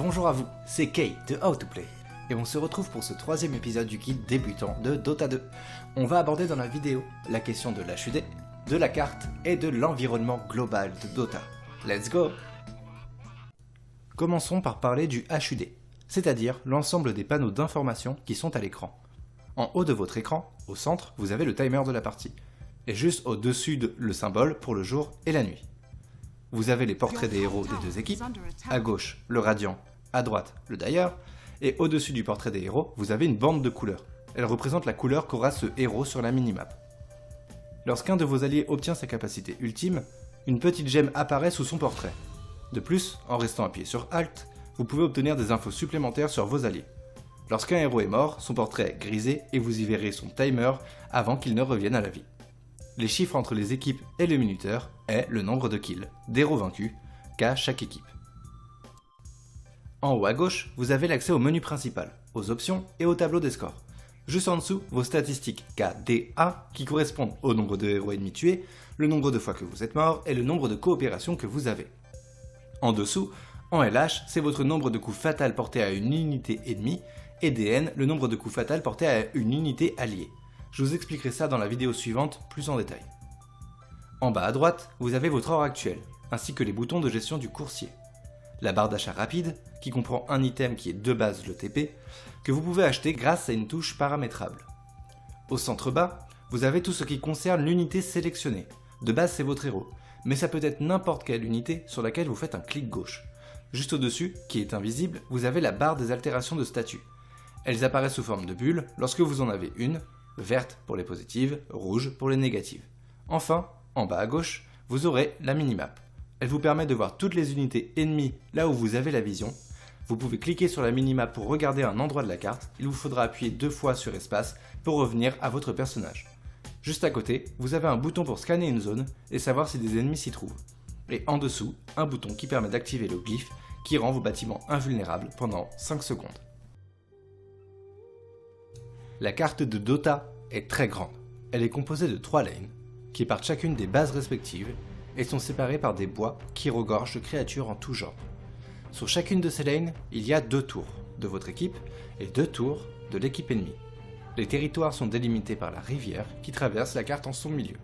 Bonjour à vous, c'est Kay de How to Play, et on se retrouve pour ce troisième épisode du guide débutant de Dota 2. On va aborder dans la vidéo la question de l'HUD, de la carte et de l'environnement global de Dota. Let's go! Commençons par parler du HUD, c'est-à-dire l'ensemble des panneaux d'information qui sont à l'écran. En haut de votre écran, au centre, vous avez le timer de la partie, et juste au-dessus le symbole pour le jour et la nuit. Vous avez les portraits des héros des deux équipes, à gauche le Radiant, à droite le Dire, et au-dessus du portrait des héros, vous avez une bande de couleurs. Elle représente la couleur qu'aura ce héros sur la minimap. Lorsqu'un de vos alliés obtient sa capacité ultime, une petite gemme apparaît sous son portrait. De plus, en restant appuyé sur Alt, vous pouvez obtenir des infos supplémentaires sur vos alliés. Lorsqu'un héros est mort, son portrait est grisé et vous y verrez son timer avant qu'il ne revienne à la vie. Les chiffres entre les équipes et le minuteur est le nombre de kills, d'héros vaincus, qu'a chaque équipe. En haut à gauche, vous avez l'accès au menu principal, aux options et au tableau des scores. Juste en dessous, vos statistiques KDA qui correspondent au nombre de héros ennemis tués, le nombre de fois que vous êtes mort et le nombre de coopérations que vous avez. En dessous, en LH, c'est votre nombre de coups fatals portés à une unité ennemie et DN, le nombre de coups fatals portés à une unité alliée. Je vous expliquerai ça dans la vidéo suivante plus en détail. En bas à droite, vous avez votre or actuel, ainsi que les boutons de gestion du coursier. La barre d'achat rapide, qui comprend un item qui est de base le TP, que vous pouvez acheter grâce à une touche paramétrable. Au centre bas, vous avez tout ce qui concerne l'unité sélectionnée. De base c'est votre héros, mais ça peut être n'importe quelle unité sur laquelle vous faites un clic gauche. Juste au-dessus, qui est invisible, vous avez la barre des altérations de statut. Elles apparaissent sous forme de bulles lorsque vous en avez une, verte pour les positives, rouge pour les négatives. Enfin, en bas à gauche, vous aurez la minimap. Elle vous permet de voir toutes les unités ennemies là où vous avez la vision. Vous pouvez cliquer sur la minimap pour regarder un endroit de la carte, il vous faudra appuyer 2 fois sur espace pour revenir à votre personnage. Juste à côté, vous avez un bouton pour scanner une zone et savoir si des ennemis s'y trouvent. Et en dessous, un bouton qui permet d'activer le glyphe qui rend vos bâtiments invulnérables pendant 5 secondes. La carte de Dota est très grande. Elle est composée de 3 lanes, qui partent chacune des bases respectives et sont séparées par des bois qui regorgent de créatures en tout genre. Sur chacune de ces lanes, il y a 2 tours de votre équipe et 2 tours de l'équipe ennemie. Les territoires sont délimités par la rivière qui traverse la carte en son milieu.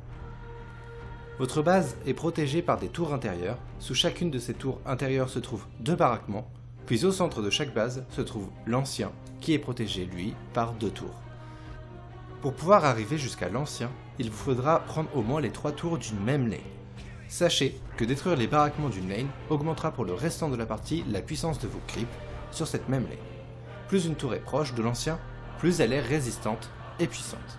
Votre base est protégée par des tours intérieures. Sous chacune de ces tours intérieures se trouvent 2 baraquements, puis au centre de chaque base se trouve l'ancien qui est protégé, lui, par 2 tours. Pour pouvoir arriver jusqu'à l'ancien, il vous faudra prendre au moins les 3 tours d'une même lane. Sachez que détruire les baraquements d'une lane augmentera pour le restant de la partie la puissance de vos creeps sur cette même lane. Plus une tour est proche de l'ancien, plus elle est résistante et puissante.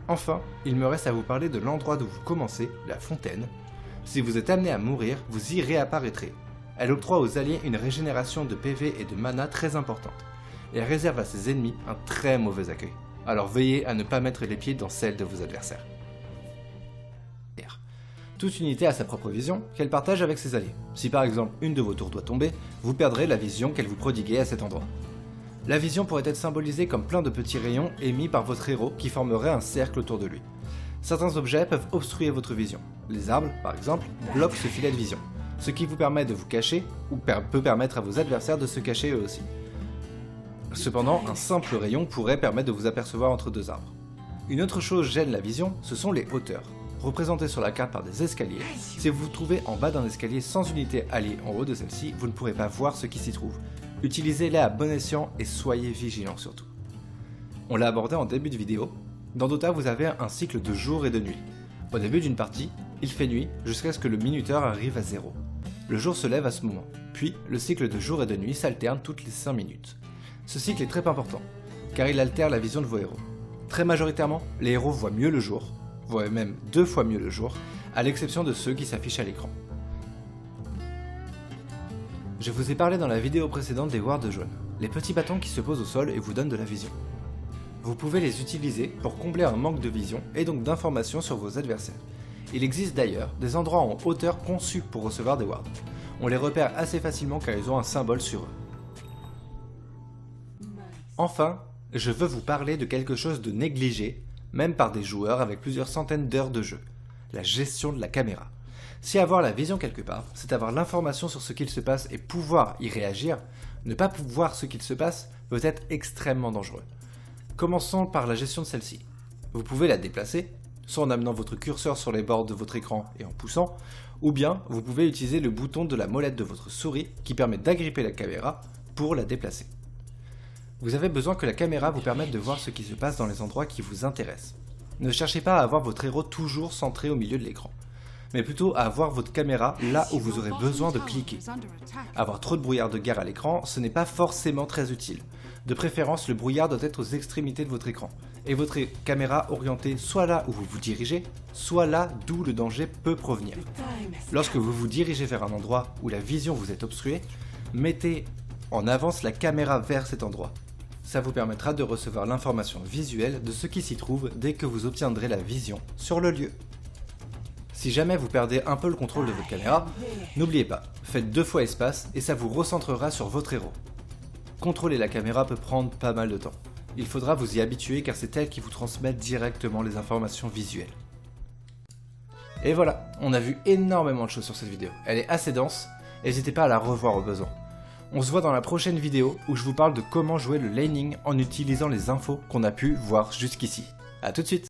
Enfin, il me reste à vous parler de l'endroit d'où vous commencez, la fontaine. Si vous êtes amené à mourir, vous y réapparaîtrez. Elle octroie aux alliés une régénération de PV et de mana très importante, et elle réserve à ses ennemis un très mauvais accueil. Alors veillez à ne pas mettre les pieds dans celle de vos adversaires. Toute unité a sa propre vision qu'elle partage avec ses alliés. Si par exemple une de vos tours doit tomber, vous perdrez la vision qu'elle vous prodiguait à cet endroit. La vision pourrait être symbolisée comme plein de petits rayons émis par votre héros qui formeraient un cercle autour de lui. Certains objets peuvent obstruer votre vision. Les arbres, par exemple, bloquent ce filet de vision, ce qui vous permet de vous cacher ou peut permettre à vos adversaires de se cacher eux aussi. Cependant, un simple rayon pourrait permettre de vous apercevoir entre 2 arbres. Une autre chose gêne la vision, ce sont les hauteurs. Représentées sur la carte par des escaliers, si vous vous trouvez en bas d'un escalier sans unité alliée en haut de celle-ci, vous ne pourrez pas voir ce qui s'y trouve. Utilisez-les à bon escient et soyez vigilants surtout. On l'a abordé en début de vidéo. Dans Dota, vous avez un cycle de jour et de nuit. Au début d'une partie, il fait nuit jusqu'à ce que le minuteur arrive à 0. Le jour se lève à ce moment, puis le cycle de jour et de nuit s'alterne toutes les 5 minutes. Ce cycle est très important, car il altère la vision de vos héros. Très majoritairement, les héros voient mieux le jour, voient même 2 fois mieux le jour, à l'exception de ceux qui s'affichent à l'écran. Je vous ai parlé dans la vidéo précédente des wards jaunes, les petits bâtons qui se posent au sol et vous donnent de la vision. Vous pouvez les utiliser pour combler un manque de vision et donc d'informations sur vos adversaires. Il existe d'ailleurs des endroits en hauteur conçus pour recevoir des wards. On les repère assez facilement car ils ont un symbole sur eux. Enfin, je veux vous parler de quelque chose de négligé, même par des joueurs avec plusieurs centaines d'heures de jeu, la gestion de la caméra. Si avoir la vision quelque part, c'est avoir l'information sur ce qu'il se passe et pouvoir y réagir, Ne pas voir ce qu'il se passe peut être extrêmement dangereux. Commençons par la gestion de celle-ci. Vous pouvez la déplacer, soit en amenant votre curseur sur les bords de votre écran et en poussant, ou bien vous pouvez utiliser le bouton de la molette de votre souris qui permet d'agripper la caméra pour la déplacer. Vous avez besoin que la caméra vous permette de voir ce qui se passe dans les endroits qui vous intéressent. Ne cherchez pas à avoir votre héros toujours centré au milieu de l'écran, mais plutôt à avoir votre caméra là où vous aurez besoin de cliquer. Avoir trop de brouillard de guerre à l'écran, ce n'est pas forcément très utile. De préférence, le brouillard doit être aux extrémités de votre écran, et votre caméra orientée soit là où vous vous dirigez, soit là d'où le danger peut provenir. Lorsque vous vous dirigez vers un endroit où la vision vous est obstruée, mettez en avance la caméra vers cet endroit. Ça vous permettra de recevoir l'information visuelle de ce qui s'y trouve dès que vous obtiendrez la vision sur le lieu. Si jamais vous perdez un peu le contrôle de votre caméra, n'oubliez pas, faites 2 fois espace et ça vous recentrera sur votre héros. Contrôler la caméra peut prendre pas mal de temps. Il faudra vous y habituer car c'est elle qui vous transmet directement les informations visuelles. Et voilà, on a vu énormément de choses sur cette vidéo. Elle est assez dense, n'hésitez pas à la revoir au besoin. On se voit dans la prochaine vidéo où je vous parle de comment jouer le laning en utilisant les infos qu'on a pu voir jusqu'ici. A tout de suite!